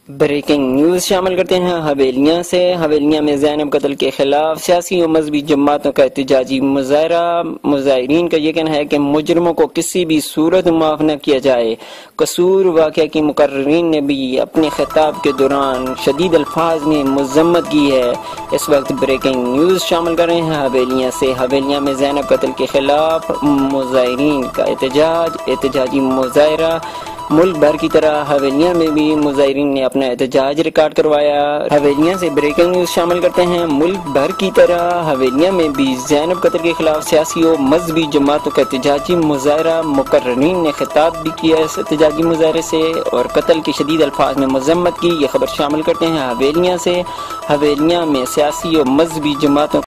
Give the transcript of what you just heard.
Breaking news شامل کرتے ہیں حویلیاں سے۔ حویلیاں میں زینب قتل کے خلاف سیاسی و مذہبی جماعتوں کا احتجاجی مظاہرہ۔ مظاہرین کا یہ کہنا ہے کہ مجرموں کو کسی بھی صورت معاف نہ کیا جائے۔ قصور واقعہ کی مقررین نے بھی اپنے خطاب کے دوران شدید الفاظ میں مذمت کی ہے۔ اس وقت بریکنگ نیوز شامل کر رہے ہیں حویلیاں سے۔ حویلیاں میں زینب قتل کے خلاف مظاہرین کا احتجاجی مظاہرہ۔ ملک بھر کی طرح حویلیاں میں بھی مظاہرین نے اپنا احتجاج ریکارڈ کروایا۔ حویلیاں سے بریکنگ نیوز شامل کرتے ہیں۔ ملک بھر کی طرح حویلیاں میں بھی زینب قتل کے خلاف سیاسی و مذہبی جماعتوں کا احتجاجی مظاہرہ۔ مقررین نے خطاب بھی کیا اس احتجاجی مظاہرے سے اور قتل کی شدید الفاظ میں مذمت کی۔ یہ خبر شامل کرتے ہیں حویلیاں سے۔ حویلیاں میں سیاسی و مذہبی جماعتوں